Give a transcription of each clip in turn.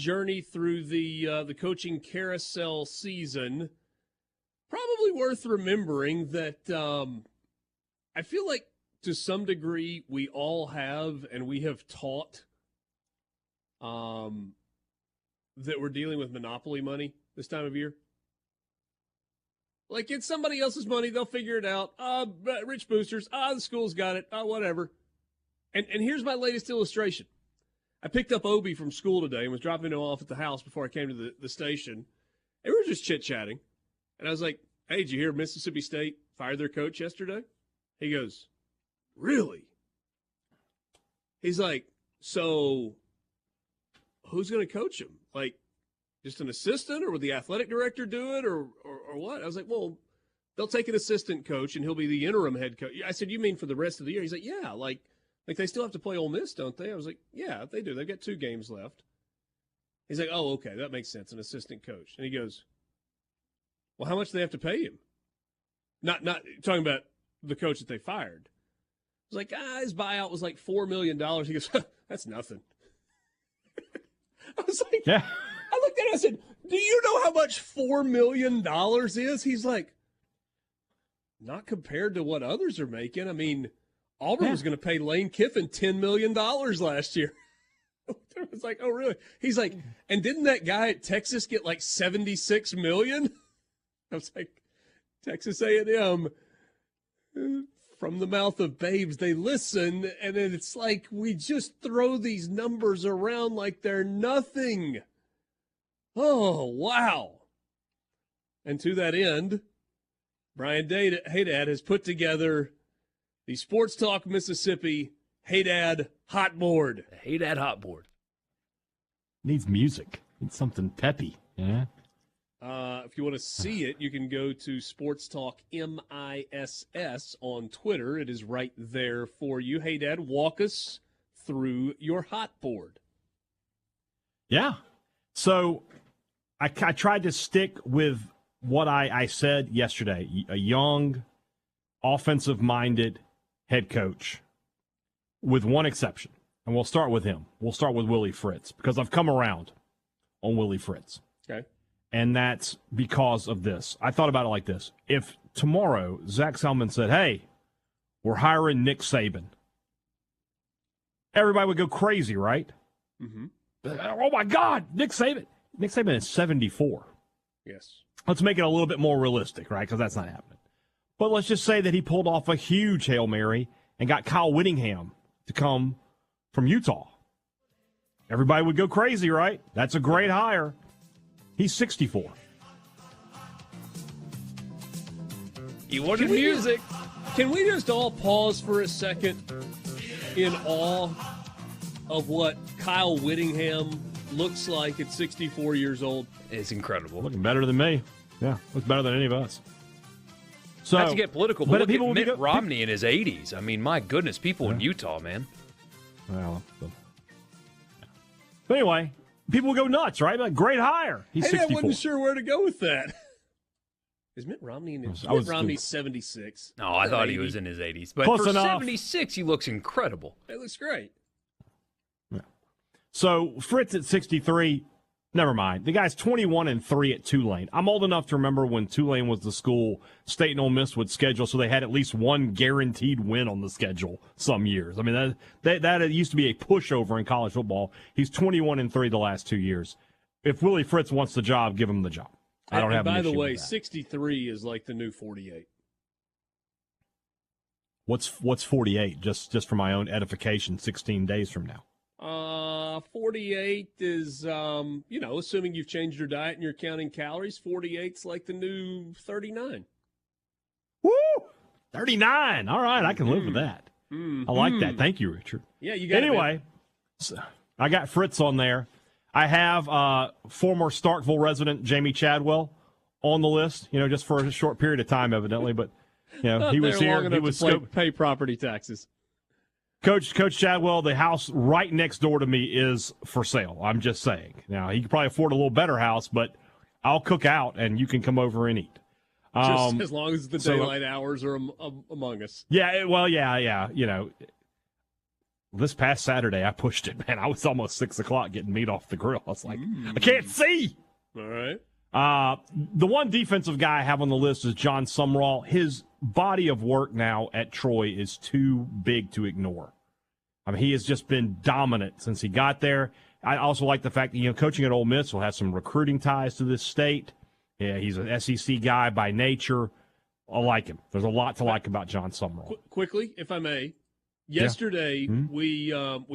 journey through the coaching carousel season, probably worth remembering that I feel like to some degree we all have, and we have taught that we're dealing with monopoly money this time of year. Like, it's somebody else's money, they'll figure it out. Rich boosters, the school's got it, whatever. And here's my latest illustration. I picked up Obi from school today and was dropping him off at the house before I came to the station. And we were just chit-chatting. And I was like, hey, did you hear Mississippi State fired their coach yesterday? He goes, really? He's like, so who's going to coach him? Like, just an assistant, or would the athletic director do it, or what? I was like, well, they'll take an assistant coach, and he'll be the interim head coach. I said, you mean for the rest of the year? He's like, yeah, like they still have to play Ole Miss, don't they? I was like, yeah, they do. They've got 2 games left. He's like, oh, okay, that makes sense, an assistant coach. And he goes, well, how much do they have to pay him? Not talking about the coach that they fired. I was like, his buyout was like $4 million. He goes, that's nothing. I was like, yeah. I looked at him and I said, do you know how much $4 million is? He's like, not compared to what others are making. I mean, Auburn was going to pay Lane Kiffin $10 million last year. I was like, oh, really? He's like, and didn't that guy at Texas get like $76 million? I was like, Texas A&M, from the mouth of babes, they listen, and then it's like we just throw these numbers around like they're nothing. Oh, wow. And to that end, Brian HADAD has put together the Sports Talk Mississippi HADAD HotBoard. The HADAD HotBoard. Needs music. Needs something peppy. Yeah. If you want to see it, you can go to Sports Talk MISS on Twitter. It is right there for you. Hey, Dad, walk us through your HotBoard. Yeah. So I tried to stick with what I said yesterday. A young, offensive-minded head coach, with one exception. And we'll start with him. We'll start with Willie Fritz, because I've come around on Willie Fritz. Okay. And that's because of this. I thought about it like this. If tomorrow Zach Selman said, hey, we're hiring Nick Saban, everybody would go crazy, right? Mm-hmm. Oh, my God, Nick Saban. Nick Saban is 74. Yes. Let's make it a little bit more realistic, right? Because that's not happening. But let's just say that he pulled off a huge Hail Mary and got Kyle Whittingham to come from Utah. Everybody would go crazy, right? That's a great hire. He's 64. You wanted music. Can we just all pause for a second in awe of what Kyle Whittingham looks like at 64 years old? It's incredible. Looking better than me. Yeah, looks better than any of us. So, not to get political, but look at Mitt Romney in his 80s. I mean, my goodness, people in Utah, man. Well, but anyway, people will go nuts, right? Like, great hire. He's 64. I wasn't sure where to go with that. Is Mitt Romney in his... Mitt Romney's 76. No, I thought he was in his 80s. But Close for enough. 76, he looks incredible. It looks great. Yeah. So, Fritz at 63, never mind. The guy's 21-3 at Tulane. I'm old enough to remember when Tulane was the school State and Ole Miss would schedule, so they had at least one guaranteed win on the schedule some years. I mean, that used to be a pushover in college football. He's 21-3 the last 2 years. If Willie Fritz wants the job, give him the job. I don't have an issue with that. By the way, 63 is like the new 48. What's 48? Just for my own edification, 16 days from now. 48 is, assuming you've changed your diet and you're counting calories, 48's like the new 39. Woo! 39. All right, I can live with that. I like that. Thank you, Richard. Yeah, you got it. Anyway, so I got Fritz on there. I have former Starkville resident Jamie Chadwell on the list, just for a short period of time, evidently. But, he was here. He was pay property taxes. Coach Chadwell, the house right next door to me is for sale. I'm just saying. Now, he could probably afford a little better house, but I'll cook out, and you can come over and eat. Just as long as the daylight hours are among us. Yeah, well, yeah. This past Saturday, I pushed it, man. I was almost 6 o'clock getting meat off the grill. I was like, I can't see. All right. The one defensive guy I have on the list is John Sumrall. His body of work now at Troy is too big to ignore. I mean, he has just been dominant since he got there. I also like the fact that, coaching at Ole Miss will have some recruiting ties to this state. Yeah, he's an SEC guy by nature. I like him. There's a lot to like about John Sumrall. Quickly, if I may. Yesterday, we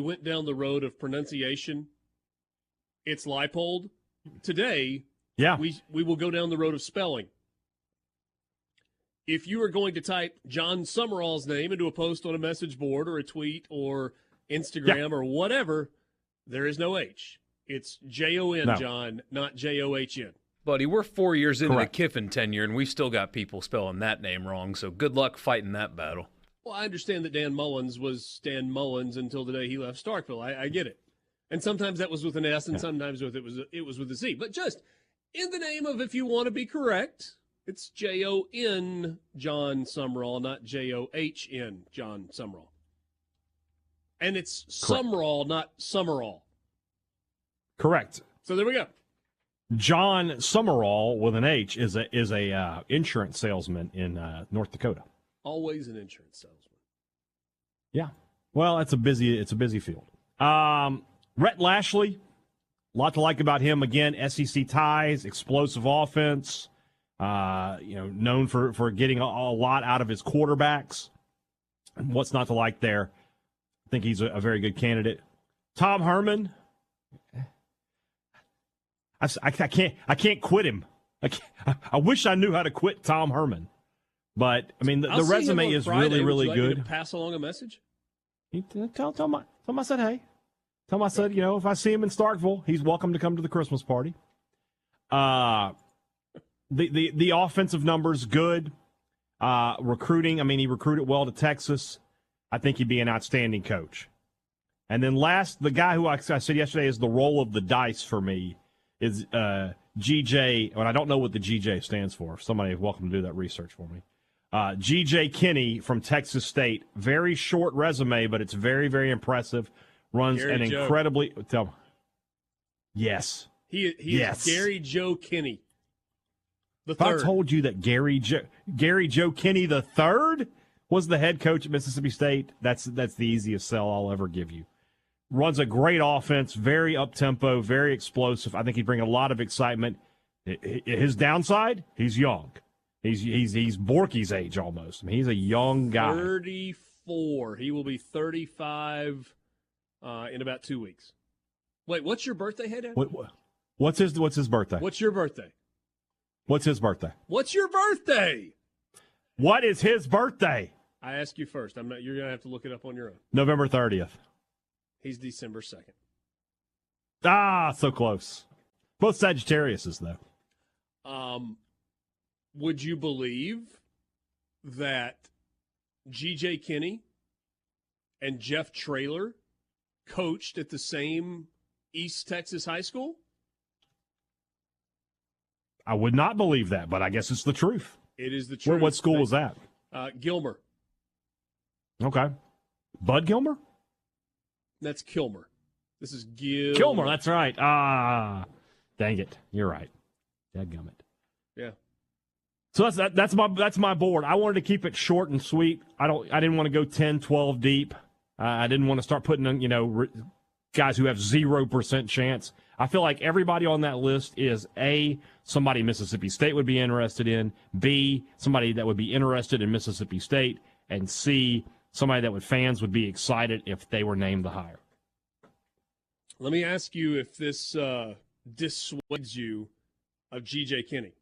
went down the road of pronunciation. It's Leipold. Today, we will go down the road of spelling. If you are going to type John Sumrall's name into a post on a message board or a tweet or Instagram or whatever, there is no H. It's Jon, John, not John. Buddy, we're 4 years into the Kiffin tenure, and we've still got people spelling that name wrong, so good luck fighting that battle. Well, I understand that Dan Mullins was Dan Mullins until the day he left Starkville. I get it. And sometimes that was with an S, and sometimes it was with a Z. But just in the name of, if you want to be correct, it's Jon John Sumrall, not John John Sumrall. And it's Sumrall, not Summerall. Correct. So there we go. John Summerall with an H is a insurance salesman in North Dakota. Always an insurance salesman. Yeah. Well, it's a busy field. Rhett Lashley, a lot to like about him. Again, SEC ties, explosive offense. Known for getting a lot out of his quarterbacks. What's not to like there? I think he's a very good candidate. Tom Herman. I can't quit him. I wish I knew how to quit Tom Herman. But, I mean, the resume is really, really good. Would you like me to pass along a message? Tell him I said, hey. Tell him I said, if I see him in Starkville, he's welcome to come to the Christmas party. The offensive numbers, good. Recruiting, I mean, he recruited well to Texas. I think he'd be an outstanding coach. And then last, the guy who I said yesterday is the roll of the dice for me is GJ, and I don't know what the GJ stands for. Somebody is welcome to do that research for me. GJ Kinney from Texas State. Very short resume, but it's very, very impressive. Runs Gary an Joe. incredibly – yes. He is Gary Joe Kinney. If I told you that Gary Joe Kinney the third was the head coach at Mississippi State, that's the easiest sell I'll ever give you. Runs a great offense, very up-tempo, very explosive. I think he'd bring a lot of excitement. His downside, he's young. He's Borky's age almost. I mean, he's a young guy. 34. He will be 35 in about 2 weeks. Wait, what's your birthday, Head? What's his birthday? What's your birthday? What's his birthday? What's your birthday? What is his birthday? I ask you first. You're gonna have to look it up on your own. November 30th. He's December 2nd. Ah, so close. Both Sagittariuses, though. Would you believe that G.J. Kinney and Jeff Traylor coached at the same East Texas high school? I would not believe that, but I guess it's the truth. It is the truth. What school was that? Gilmer. Okay. Bud Gilmer? That's Kilmer. This is Gilmer. Kilmer, that's right. Dang it. You're right. Dadgummit. Yeah. So that's my board. I wanted to keep it short and sweet. I didn't want to go 10, 12 deep. I didn't want to start putting in, guys who have 0% chance. I feel like everybody on that list is A, somebody Mississippi State would be interested in, B, somebody that would be interested in Mississippi State, and C, somebody that fans would be excited if they were named the hire. Let me ask you if this dissuades you of G.J. Kinney.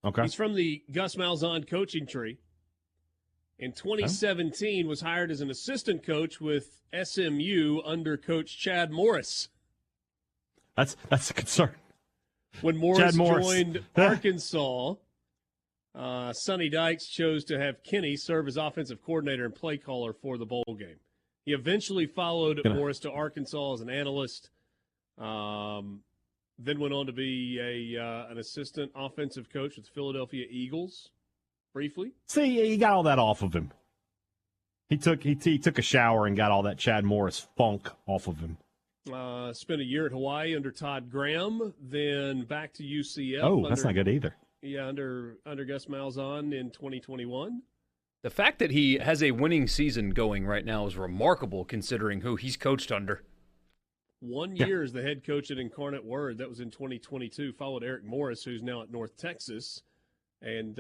Okay. He's from the Gus Malzahn coaching tree. In 2017, was hired as an assistant coach with SMU under Coach Chad Morris. That's a concern. When Morris joined Arkansas, Sonny Dykes chose to have Kinney serve as offensive coordinator and play caller for the bowl game. He eventually followed Morris to Arkansas as an analyst, then went on to be an assistant offensive coach with the Philadelphia Eagles briefly. See, he got all that off of him. He took a shower and got all that Chad Morris funk off of him. Spent a year at Hawaii under Todd Graham, then back to UCF. Oh, that's not good either. Yeah, under Gus Malzahn in 2021. The fact that he has a winning season going right now is remarkable considering who he's coached under. 1 year as the head coach at Incarnate Word. That was in 2022. Followed Eric Morris, who's now at North Texas. And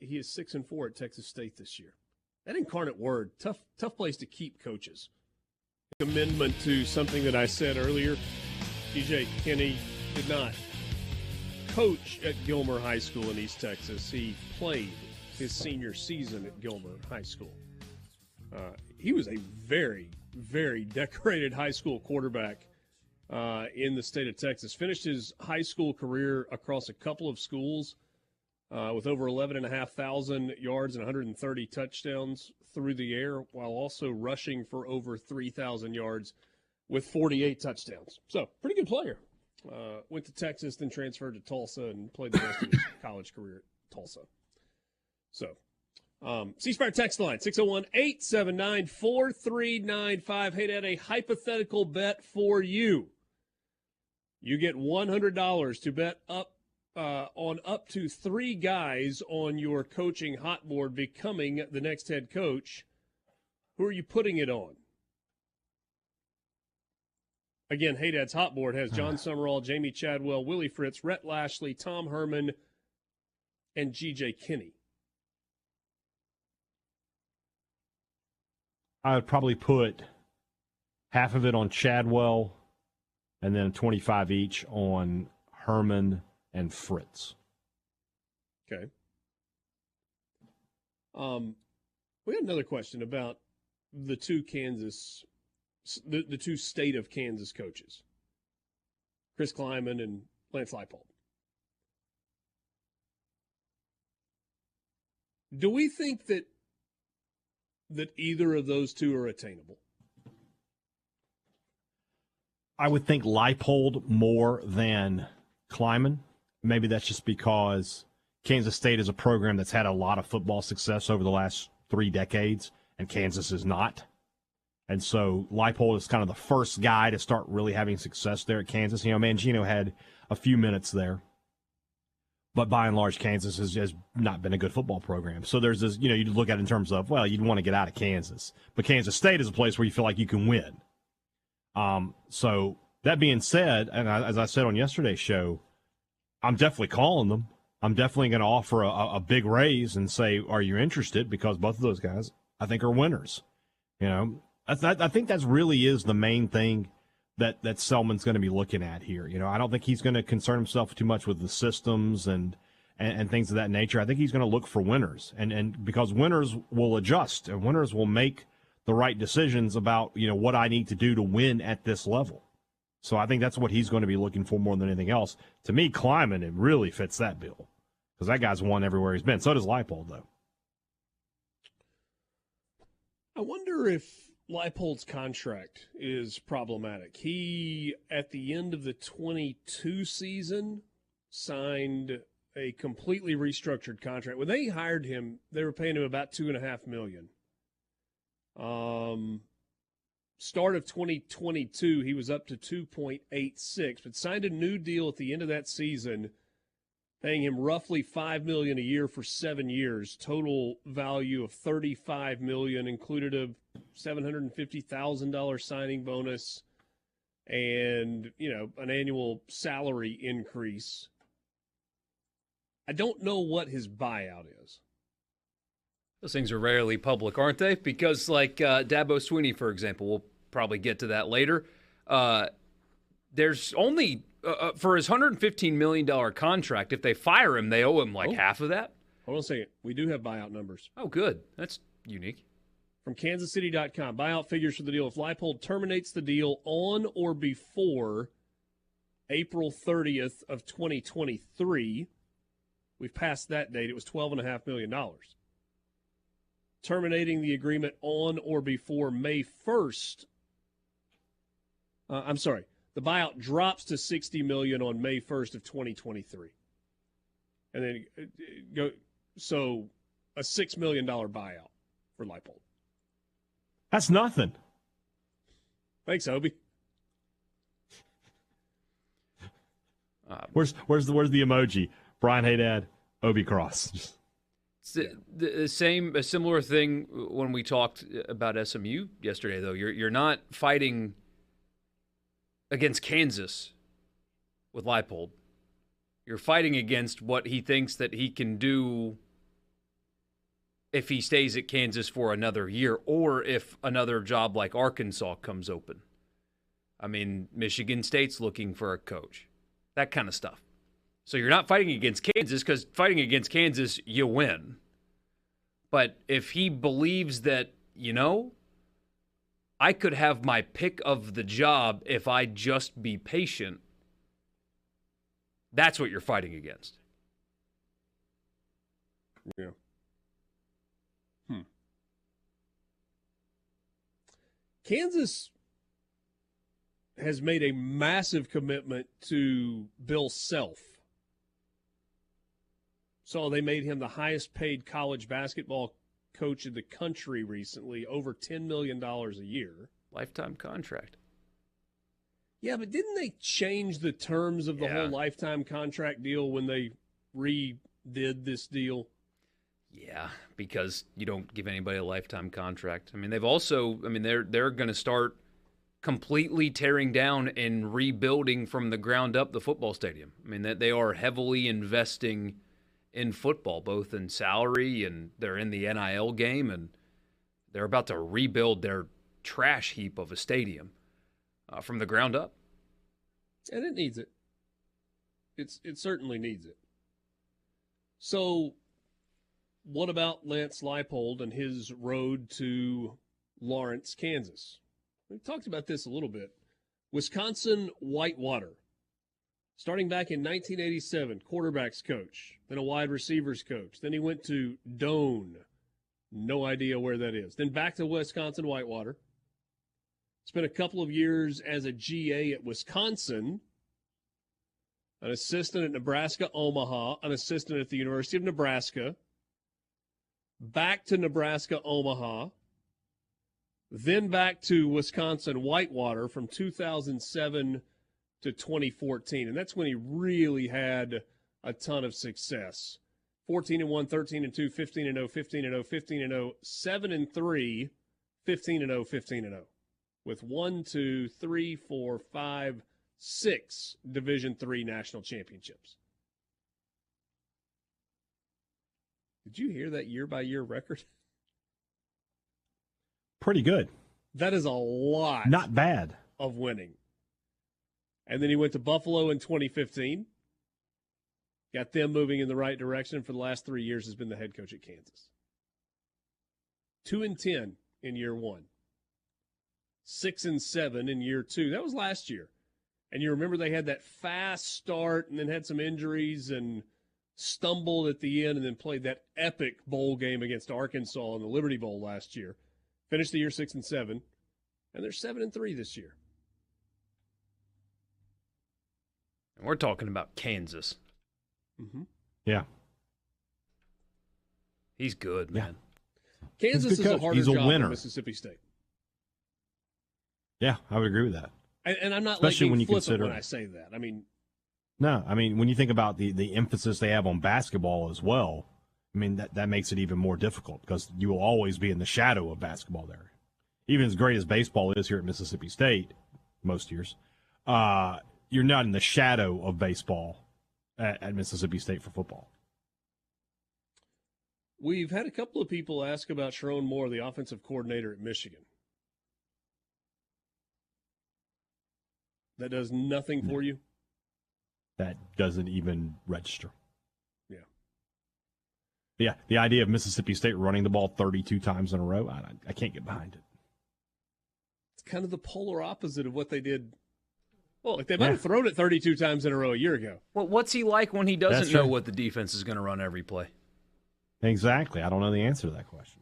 he is 6-4 at Texas State this year. That Incarnate Word, tough place to keep coaches. Amendment to something that I said earlier. DJ Kinney did not coach at Gilmer High School in East Texas. He played his senior season at Gilmer High School. He was a very, very decorated high school quarterback in the state of Texas. Finished his high school career across a couple of schools with over 11,500 yards and 130 touchdowns through the air, while also rushing for over 3,000 yards with 48 touchdowns. So, pretty good player. Went to Texas, then transferred to Tulsa and played the rest of his college career at Tulsa. So, C-Spire text line, 601-879-4395. Hey, Dad, a hypothetical bet for you. You get $100 to bet on up to 3 guys on your coaching hot board becoming the next head coach. Who are you putting it on? Again, Hey Dad's hot board has John Summerall, Jamie Chadwell, Willie Fritz, Rhett Lashley, Tom Herman, and G.J. Kinney. I would probably put half of it on Chadwell and then 25 each on Herman and Fritz. Okay. We had another question about the two Kansas, the two state of Kansas coaches, Chris Kleiman and Lance Leipold. Do we think that either of those two are attainable? I would think Leipold more than Kleiman. Maybe that's just because Kansas State is a program that's had a lot of football success over the last 3 decades, and Kansas is not. And so Leipold is kind of the first guy to start really having success there at Kansas. You know, Mangino had a few minutes there. But by and large, Kansas has just not been a good football program. So there's this, you know, you look at it in terms of, well, you'd want to get out of Kansas. But Kansas State is a place where you feel like you can win. So that being said, and as I said on yesterday's show, I'm definitely calling them. I'm definitely going to offer a big raise and say, are you interested? Because both of those guys, I think, are winners. You know, I think that really is the main thing that Selman's going to be looking at here. You know, I don't think he's going to concern himself too much with the systems and things of that nature. I think he's going to look for winners, and because winners will adjust and winners will make the right decisions about, you know, what I need to do to win at this level. So I think that's what he's going to be looking for more than anything else. To me, Kleiman, it really fits that bill because that guy's won everywhere he's been. So does Leipold, though. I wonder if Leipold's contract is problematic. He, at the end of the 22 season, signed a completely restructured contract. When they hired him, they were paying him about $2.5 million. Start of 2022, he was up to 2.86, but signed a new deal at the end of that season, paying him roughly $5 million a year for 7 years. Total value of $35 million, included a $750,000 signing bonus, and an annual salary increase. I don't know what his buyout is. Those things are rarely public, aren't they? Because like Dabo Swinney, for example, we'll probably get to that later. There's only, for his $115 million contract, if they fire him, they owe him half of that. Hold on a second. We do have buyout numbers. Oh, good. That's unique. From kansascity.com, buyout figures for the deal. If Leipold terminates the deal on or before April 30th of 2023, we've passed that date. It was $12.5 million. Terminating the agreement on or before May 1st. The buyout drops to $60 million on May 1st of 2023. And then so a $6 million buyout for Leipold. That's nothing. Thanks, Obi. Where's the emoji? Brian Haydad, Obi Cross. A similar thing when we talked about SMU yesterday, though. You're not fighting against Kansas with Leipold. You're fighting against what he thinks that he can do if he stays at Kansas for another year, or if another job like Arkansas comes open. I mean, Michigan State's looking for a coach. That kind of stuff. So you're not fighting against Kansas, because fighting against Kansas, you win. But if he believes that, I could have my pick of the job if I just be patient, that's what you're fighting against. Yeah. Kansas has made a massive commitment to Bill Self. So they made him the highest paid college basketball coach in the country recently, over $10 million a year. Lifetime contract. Yeah, but didn't they change the terms of the whole lifetime contract deal when they redid this deal? Yeah, because you don't give anybody a lifetime contract. I mean, they've also, they're going to start completely tearing down and rebuilding from the ground up the football stadium. I mean, that they are heavily investing in football, both in salary, and they're in the NIL game, and they're about to rebuild their trash heap of a stadium from the ground up. And it needs it. It certainly needs it. So what about Lance Leipold and his road to Lawrence, Kansas? We've talked about this a little bit. Wisconsin Whitewater. Starting back in 1987, quarterbacks coach, then a wide receivers coach. Then he went to Doane. No idea where that is. Then back to Wisconsin Whitewater. Spent a couple of years as a GA at Wisconsin, an assistant at Nebraska Omaha, an assistant at the University of Nebraska, back to Nebraska Omaha, then back to Wisconsin Whitewater from 2007 to 2014. And that's when he really had a ton of success. 14-1, 13-2, 15-0, 15-0, 15-0, 7-3, 15-0, 15-0. With 6 Division III national championships. Did you hear that year-by-year record? Pretty good. That is a lot. Not bad. Of winning. And then he went to Buffalo in 2015. Got them moving in the right direction. For the last 3 years has been the head coach at Kansas. 2-10 in year one. 6-7 in year two. That was last year. And you remember they had that fast start and then had some injuries and stumbled at the end and then played that epic bowl game against Arkansas in the Liberty Bowl last year. Finished the year 6-7. And they're 7-3 this year. And we're talking about Kansas. Mm-hmm. Yeah. He's good, man. Kansas is a harder job than Mississippi State. Yeah, I would agree with that. And I'm not especially like when you flippant consider when I say that. I mean, no, when you think about the emphasis they have on basketball as well, that makes it even more difficult because you will always be in the shadow of basketball there. Even as great as baseball is here at Mississippi State, most years, you're not in the shadow of baseball at Mississippi State for football. We've had a couple of people ask about Sharon Moore, the offensive coordinator at Michigan. That does nothing for you? That doesn't even register. Yeah. Yeah, the idea of Mississippi State running the ball 32 times in a row, I can't get behind it. It's kind of the polar opposite of what they did. Well, they might have thrown it 32 times in a row a year ago. Well, what's he like when he doesn't know what the defense is going to run every play? Exactly. I don't know the answer to that question.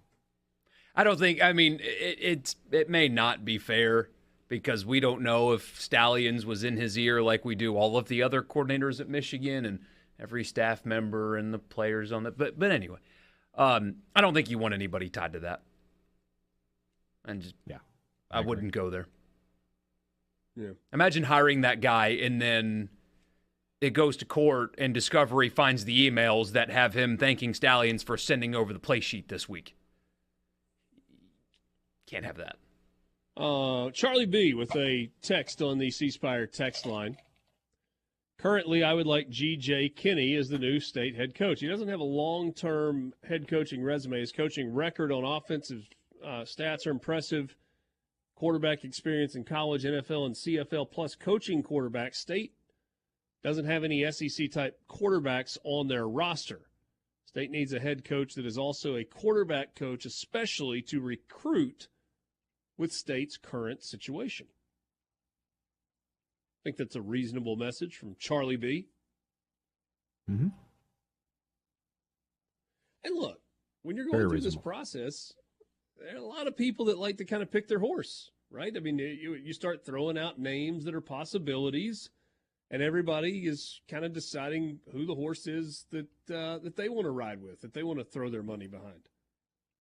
I don't think, it may not be fair because we don't know if Stallions was in his ear like we do all of the other coordinators at Michigan and every staff member and the players on that. But anyway, I don't think you want anybody tied to that. And just, Yeah, I wouldn't go there. Yeah. Imagine hiring that guy and then it goes to court and Discovery finds the emails that have him thanking Stallions for sending over the play sheet this week. Can't have that. Charlie B with a text on the C Spire text line. Currently, I would like G.J. Kinney as the new state head coach. He doesn't have a long-term head coaching resume. His coaching record on offensive stats are impressive. Quarterback experience in college, NFL, and CFL, plus coaching quarterback. State doesn't have any SEC-type quarterbacks on their roster. State needs a head coach that is also a quarterback coach, especially to recruit with State's current situation. I think that's a reasonable message from Charlie B. Mm-hmm. And look, when you're going through this process, there are a lot of people that like to kind of pick their horse, right? I mean, you start throwing out names that are possibilities, and everybody is kind of deciding who the horse is that they want to ride with, that they want to throw their money behind.